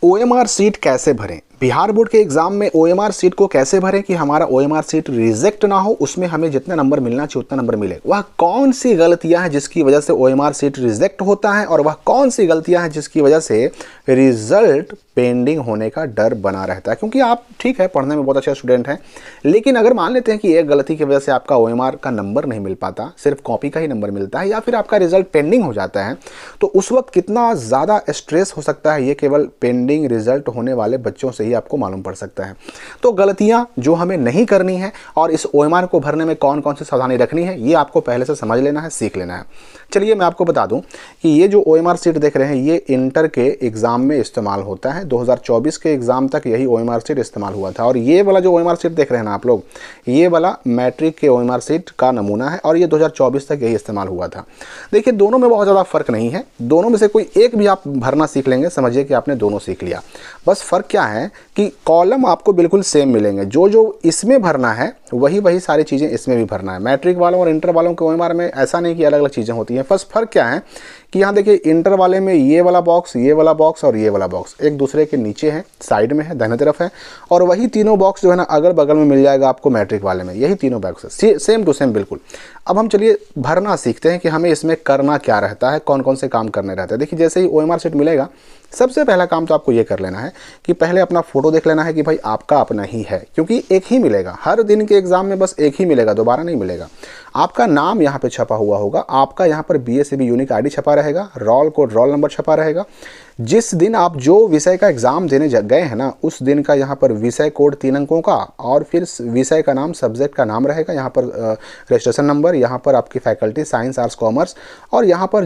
OMR sheet कैसे भरें? Bihar board के एग्जाम में ओएमआर सीट को कैसे भरें कि हमारा ओएमआर सीट रिजेक्ट ना हो, उसमें हमें जितने नंबर मिलना चाहिए उतना नंबर मिले। वह कौन सी गलतियां हैं जिसकी वजह से ओएमआर सीट रिजेक्ट होता है और वह कौन सी गलतियां हैं जिसकी वजह से रिजल्ट पेंडिंग होने का डर बना रहता है। क्योंकि आप ठीक है पढ़ने में बहुत अच्छे स्टूडेंट हैं, लेकिन अगर मान लेते हैं कि एक गलती की वजह से आपका ओएमआर का नंबर नहीं मिल पाता, सिर्फ कॉपी का ही नंबर मिलता है या फिर आपका रिजल्ट पेंडिंग हो जाता है, तो उस वक्त कितना ज़्यादा स्ट्रेस हो सकता है ये केवल पेंडिंग रिजल्ट होने वाले बच्चों से ही आपको मालूम पड़ सकता है। तो गलतियां जो हमें नहीं करनी है और इस ओएमआर को भरने में कौन कौन सी सावधानी रखनी है ये आपको पहले से समझ लेना है, सीख लेना है। चलिए मैं आपको बता दूं कि ये जो ओएमआर सीट देख रहे हैं ये इंटर के एग्जाम में इस्तेमाल होता है। 2024 के एग्जाम तक यही ओएमआर सीट इस्तेमाल हुआ था और ये वाला जो ओएमआर सीट देख रहे हैं ना आप लोग, ये वाला मैट्रिक के ओएमआर सीट का नमूना है और ये 2024 तक यही इस्तेमाल हुआ था। देखिए दोनों में बहुत ज़्यादा फर्क नहीं है, दोनों में से कोई एक भी आप भरना सीख लेंगे, समझिए कि आपने दोनों सीख लिया। बस फर्क क्या है कि कॉलम आपको बिल्कुल सेम मिलेंगे, जो जो इसमें भरना है वही सारी चीज़ें इसमें भी भरना है। मैट्रिक वालों और इंटर वालों के ओएमआर में ऐसा नहीं कि अलग अलग चीज़ें होती हैं। बस फर्क क्या है कि यहाँ देखिए इंटर वाले में ये वाला बॉक्स, ये वाला बॉक्स और ये वाला बॉक्स एक दूसरे के नीचे है, साइड में है, दाहिने तरफ है, और वही तीनों बॉक्स जो है ना अगल बगल में मिल जाएगा आपको मैट्रिक वाले में, यही तीनों बॉक्स सेम टू सेम बिल्कुल। अब हम चलिए भरना सीखते हैं कि हमें इसमें करना क्या रहता है, कौन कौन से काम करने रहते हैं। देखिए जैसे ही ओएमआर सीट मिलेगा सबसे पहला काम तो आपको ये कर लेना है कि पहले अपना फोटो देख लेना है कि भाई आपका अपना ही है, क्योंकि एक ही मिलेगा हर दिन के एग्जाम में, बस एक ही मिलेगा, दोबारा नहीं मिलेगा। आपका नाम यहाँ पे छपा हुआ होगा, आपका यहाँ पर BSAB यूनिक आईडी छपा रहेगा, रोल कोड रोल नंबर छपा रहेगा। जिस दिन आप जो विषय का एग्जाम देने गए हैं ना उस दिन का यहाँ पर विषय कोड 3 अंकों का और फिर विषय का नाम, सब्जेक्ट का नाम रहेगा, यहाँ पर रजिस्ट्रेशन नंबर, यहाँ पर आपकी फैकल्टी साइंस आर्ट्स कॉमर्स और यहाँ पर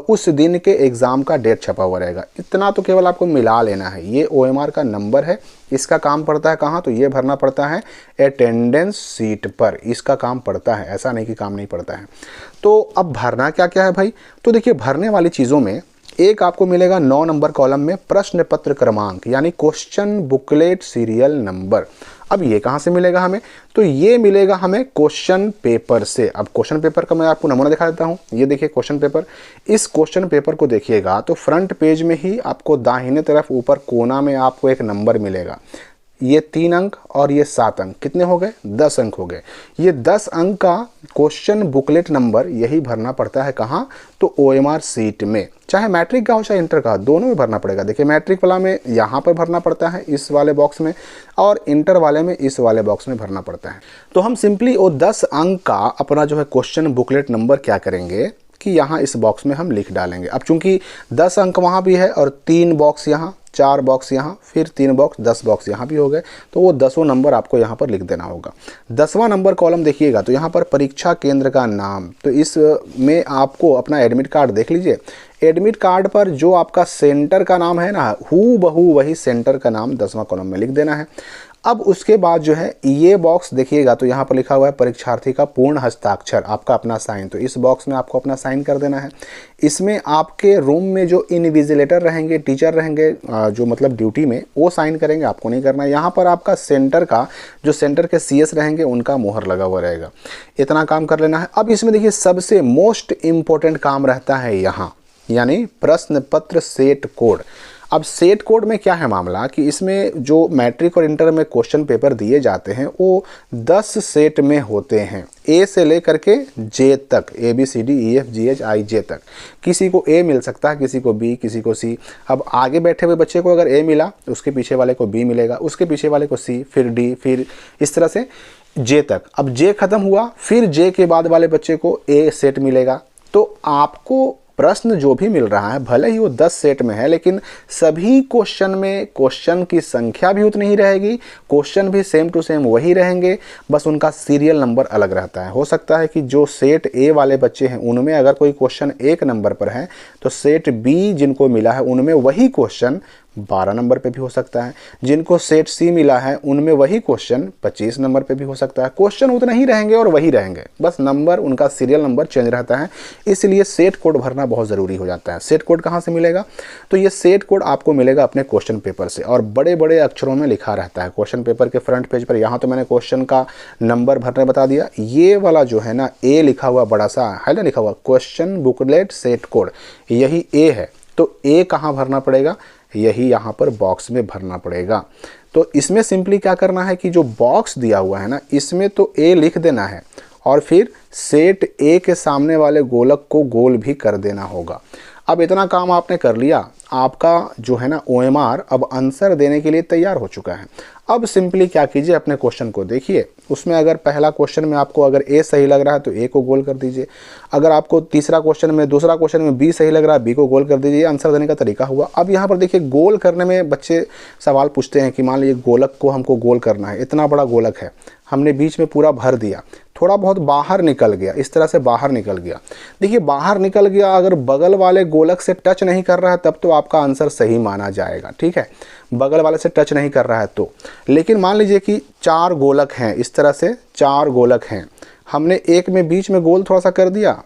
उस दिन के एग्ज़ाम का डेट छपा हुआ रहेगा। इतना तो केवल आपको मिला लेना है। ये OMR का नंबर है, इसका काम पड़ता है कहाँ, तो ये भरना पड़ता है अटेंडेंस सीट पर, इसका काम पड़ता है, ऐसा नहीं कि काम नहीं पड़ता है। तो अब भरना क्या क्या है भाई, तो देखिए भरने वाली चीज़ों में एक आपको मिलेगा 9 नंबर कॉलम में प्रश्न पत्र क्रमांक यानी क्वेश्चन बुकलेट सीरियल नंबर। अब ये कहाँ से मिलेगा हमें, तो ये मिलेगा हमें क्वेश्चन पेपर से। अब क्वेश्चन पेपर का मैं आपको नमूना दिखा देता हूँ। ये देखिए क्वेश्चन पेपर, इस क्वेश्चन पेपर को देखिएगा तो फ्रंट पेज में ही आपको दाहिने तरफ ऊपर कोना में आपको एक नंबर मिलेगा। ये 3 अंक और ये 7 अंक, कितने हो गए, 10 अंक हो गए। ये 10 अंक का क्वेश्चन बुकलेट नंबर यही भरना पड़ता है कहाँ, तो OMR सीट में, चाहे मैट्रिक का हो चाहे इंटर का, दोनों में भरना पड़ेगा। देखिए मैट्रिक वाला में यहाँ पर भरना पड़ता है इस वाले बॉक्स में, और इंटर वाले में इस वाले बॉक्स में भरना पड़ता है। तो हम सिंपली वो 10 अंक का अपना जो है क्वेश्चन बुकलेट नंबर क्या करेंगे कि यहाँ इस बॉक्स में हम लिख डालेंगे। अब चूंकि 10 अंक वहाँ भी है और 3 बॉक्स यहाँ, 4 बॉक्स यहाँ, फिर 3 बॉक्स, 10 बॉक्स यहाँ भी हो गए, तो वो 10वां नंबर आपको यहाँ पर लिख देना होगा। 10वां नंबर कॉलम देखिएगा तो यहाँ पर परीक्षा केंद्र का नाम, तो इसमें आपको अपना एडमिट कार्ड देख लीजिए। एडमिट कार्ड पर जो आपका सेंटर का नाम है ना, हूबहू वही सेंटर का नाम 10वां कॉलम में लिख देना है। अब उसके बाद जो है ये बॉक्स देखिएगा तो यहाँ पर लिखा हुआ है परीक्षार्थी का पूर्ण हस्ताक्षर, आपका अपना साइन, तो इस बॉक्स में आपको अपना साइन कर देना है। इसमें आपके रूम में जो इनविजिलेटर रहेंगे, टीचर रहेंगे जो मतलब ड्यूटी में, वो साइन करेंगे, आपको नहीं करना है। यहाँ पर आपका सेंटर का जो सेंटर के CS रहेंगे उनका मोहर लगा हुआ रहेगा। इतना काम कर लेना है। अब इसमें देखिए सबसे मोस्ट इम्पोर्टेंट काम रहता है यहाँ, यानी प्रश्न पत्र सेट कोड। अब सेट कोड में क्या है मामला कि इसमें जो मैट्रिक और इंटर में क्वेश्चन पेपर दिए जाते हैं वो 10 सेट में होते हैं, A से लेकर के J तक, ABCDEFGHIJ तक। किसी को A मिल सकता है, किसी को B, किसी को C। अब आगे बैठे हुए बच्चे को अगर A मिला उसके पीछे वाले को B मिलेगा, उसके पीछे वाले को C, फिर D, फिर इस तरह से J तक। अब J खत्म हुआ, फिर J के बाद वाले बच्चे को A सेट मिलेगा। तो आपको प्रश्न जो भी मिल रहा है भले ही वो 10 सेट में है, लेकिन सभी क्वेश्चन में क्वेश्चन की संख्या भी उतनी ही रहेगी, क्वेश्चन भी सेम टू सेम वही रहेंगे, बस उनका सीरियल नंबर अलग रहता है। हो सकता है कि जो सेट A वाले बच्चे हैं उनमें अगर कोई क्वेश्चन 1 नंबर पर है तो सेट B जिनको मिला है उनमें वही क्वेश्चन 12 नंबर पे भी हो सकता है, जिनको सेट C मिला है उनमें वही क्वेश्चन 25 नंबर पे भी हो सकता है। क्वेश्चन उतना ही रहेंगे और वही रहेंगे, बस नंबर उनका सीरियल नंबर चेंज रहता है। इसलिए सेट कोड भरना बहुत ज़रूरी हो जाता है। सेट कोड कहाँ से मिलेगा, तो ये सेट कोड आपको मिलेगा अपने क्वेश्चन पेपर से, और बड़े बड़े अक्षरों में लिखा रहता है क्वेश्चन पेपर के फ्रंट पेज पर। यहाँ तो मैंने क्वेश्चन का नंबर भरने बता दिया। ये वाला जो है ना A लिखा हुआ बड़ा सा है ना, लिखा हुआ क्वेश्चन बुकलेट सेट कोड, यही A है। तो A कहाँ भरना पड़ेगा, यही यहाँ पर बॉक्स में भरना पड़ेगा। तो इसमें सिंपली क्या करना है कि जो बॉक्स दिया हुआ है ना, इसमें तो ए लिख देना है और फिर सेट ए के सामने वाले गोलक को गोल भी कर देना होगा। अब इतना काम आपने कर लिया, आपका जो है ना OMR अब आंसर देने के लिए तैयार हो चुका है। अब सिंपली क्या कीजिए, अपने क्वेश्चन को देखिए, उसमें अगर पहला क्वेश्चन में आपको अगर ए सही लग रहा है तो ए को गोल कर दीजिए, अगर आपको दूसरा क्वेश्चन में बी सही लग रहा है बी को गोल कर दीजिए। आंसर देने का तरीका हुआ। अब यहाँ पर देखिए, गोल करने में बच्चे सवाल पूछते हैं कि मान लीजिए गोलक को हमको गोल करना है, इतना बड़ा गोलक है, हमने बीच में पूरा भर दिया, थोड़ा बहुत बाहर निकल गया, इस तरह से बाहर निकल गया। देखिए बाहर निकल गया, अगर बगल वाले गोलक से टच नहीं कर रहा है तब तो आपका आंसर सही माना जाएगा, ठीक है, बगल वाले से टच नहीं कर रहा है तो। लेकिन मान लीजिए कि 4 गोलक हैं, इस तरह से 4 गोलक हैं, हमने एक में बीच में गोल थोड़ा सा कर दिया,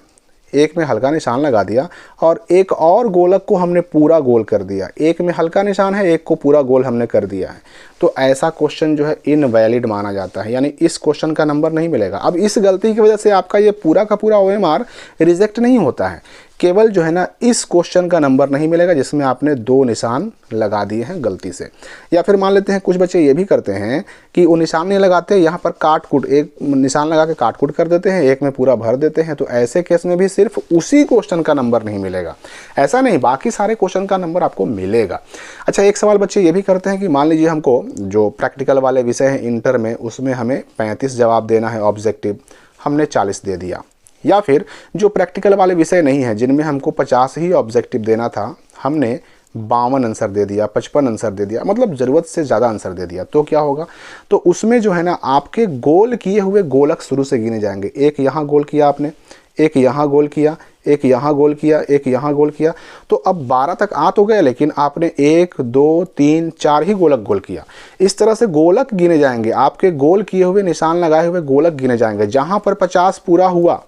एक में हल्का निशान लगा दिया और एक और गोलक को हमने पूरा गोल कर दिया। एक में हल्का निशान है, एक को पूरा गोल हमने कर दिया है, तो ऐसा क्वेश्चन जो है इनवैलिड माना जाता है, यानी इस क्वेश्चन का नंबर नहीं मिलेगा। अब इस गलती की वजह से आपका ये पूरा का पूरा OMR रिजेक्ट नहीं होता है, केवल जो है ना इस क्वेश्चन का नंबर नहीं मिलेगा जिसमें आपने 2 निशान लगा दिए हैं गलती से। या फिर मान लेते हैं कुछ बच्चे ये भी करते हैं कि वो निशान नहीं लगाते, यहाँ पर काट कूट एक निशान लगा के काट कूट कर देते हैं, एक में पूरा भर देते हैं, तो ऐसे केस में भी सिर्फ उसी क्वेश्चन का नंबर नहीं मिलेगा, ऐसा नहीं, बाकी सारे क्वेश्चन का नंबर आपको मिलेगा। अच्छा, एक सवाल बच्चे ये भी करते हैं कि मान लीजिए हमको जो प्रैक्टिकल वाले विषय हैं इंटर में, उसमें हमें 35 जवाब देना है ऑब्जेक्टिव, हमने 40 दे दिया। या फिर जो प्रैक्टिकल वाले विषय नहीं है, जिनमें हमको 50 ही ऑब्जेक्टिव देना था, हमने 52 आंसर दे दिया, 55 आंसर दे दिया, मतलब ज़रूरत से ज़्यादा आंसर दे दिया, तो क्या होगा, तो उसमें जो है ना आपके गोल किए हुए गोलक शुरू से गिने जाएंगे। एक यहाँ गोल किया आपने, एक यहाँ गोल किया, एक यहाँ गोल किया, एक यहाँ गोल किया, तो अब 12 तक आ तो गए, लेकिन आपने 1 2 3 4 ही गोलक गोल किया। इस तरह से गोलक गिने जाएंगे, आपके गोल किए हुए निशान लगाए हुए गोलक गिने जाएंगे। जहाँ पर 50 पूरा हुआ,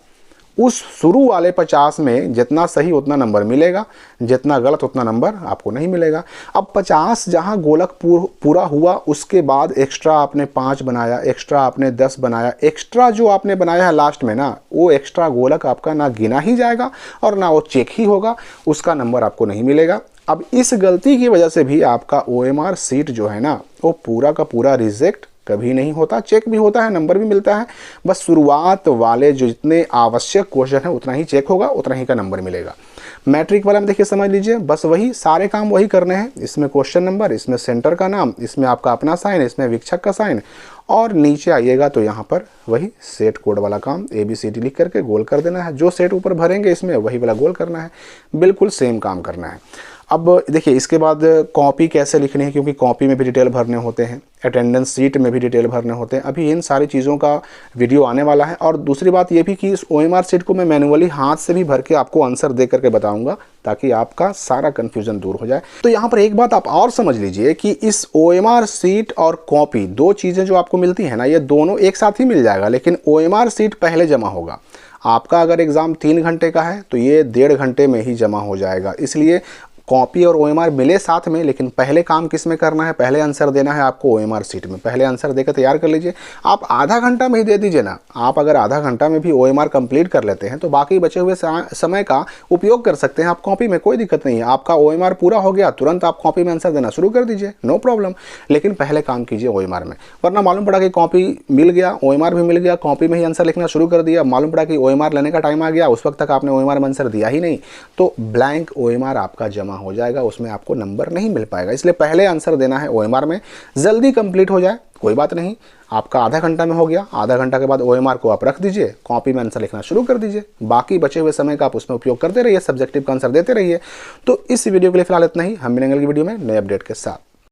उस शुरू वाले 50 में जितना सही उतना नंबर मिलेगा, जितना गलत उतना नंबर आपको नहीं मिलेगा। अब 50 जहाँ गोलक पूरा हुआ, उसके बाद एक्स्ट्रा आपने 5 बनाया, एक्स्ट्रा आपने 10 बनाया, एक्स्ट्रा जो आपने बनाया है लास्ट में ना, वो एक्स्ट्रा गोलक आपका ना गिना ही जाएगा और ना वो चेक ही होगा, उसका नंबर आपको नहीं मिलेगा। अब इस गलती की वजह से भी आपका OMR सीट जो है ना, वो पूरा का पूरा रिजेक्ट कभी नहीं होता, चेक भी होता है, नंबर भी मिलता है। बस शुरुआत वाले जो जितने आवश्यक क्वेश्चन है उतना ही चेक होगा, उतना ही का नंबर मिलेगा। मैट्रिक वाला में देखिए समझ लीजिए, बस वही सारे काम वही करने हैं। इसमें क्वेश्चन नंबर, इसमें सेंटर का नाम, इसमें आपका अपना साइन, इसमें वीक्षक का साइन, और नीचे आइएगा तो यहाँ पर वही सेट कोड वाला काम ABCD लिख करके गोल कर देना है। जो सेट ऊपर भरेंगे इसमें वही वाला गोल करना है, बिल्कुल सेम काम करना है। अब देखिए इसके बाद कॉपी कैसे लिखनी है, क्योंकि कॉपी में भी डिटेल भरने होते हैं, अटेंडेंस सीट में भी डिटेल भरने होते हैं। अभी इन सारी चीज़ों का वीडियो आने वाला है। और दूसरी बात ये भी कि इस OMR सीट को मैं मैनुअली हाथ से भी भर के आपको आंसर दे करके बताऊंगा, ताकि आपका सारा कन्फ्यूजन दूर हो जाए। तो यहाँ पर एक बात आप और समझ लीजिए कि इस OMR सीट और कॉपी, 2 चीज़ें जो आपको मिलती हैं ना, ये दोनों एक साथ ही मिल जाएगा, लेकिन OMR सीट पहले जमा होगा। आपका अगर एग्ज़ाम 3 घंटे का है तो ये 1.5 घंटे में ही जमा हो जाएगा। इसलिए कॉपी और OMR मिले साथ में, लेकिन पहले काम किस में करना है, पहले आंसर देना है आपको OMR सीट में। पहले आंसर देकर तैयार कर लीजिए। आप आधा घंटा में ही दे दीजिए ना, आप अगर आधा घंटा में भी OMR कंप्लीट कर लेते हैं तो बाकी बचे हुए समय का उपयोग कर सकते हैं आप कॉपी में, कोई दिक्कत नहीं है। आपका OMR पूरा हो गया, तुरंत आप कॉपी में आंसर देना शुरू कर दीजिए, नो प्रॉब्लम। लेकिन पहले काम कीजिए OMR में, वरना मालूम पड़ा कि कॉपी मिल गया, OMR भी मिल गया, कॉपी में ही आंसर लिखना शुरू कर दिया, मालूम पड़ा कि OMR लेने का टाइम आ गया, उस वक्त तक आपने OMR में आंसर दिया ही नहीं, तो ब्लैंक OMR आपका जमा हो जाएगा, उसमें आपको नंबर नहीं मिल पाएगा। इसलिए पहले आंसर देना है OMR में, जल्दी कंप्लीट हो जाए कोई बात नहीं। आपका आधा घंटा में हो गया, आधा घंटा के बाद OMR को आप रख दीजिए, कॉपी में आंसर लिखना शुरू कर दीजिए। बाकी बचे हुए समय का आप उसमें उपयोग करते रहिए, सब्जेक्टिव का आंसर देते रहिए। तो इस वीडियो के लिए फिलहाल इतना ही, हम मिलेंगे अगली वीडियो में नए अपडेट के साथ।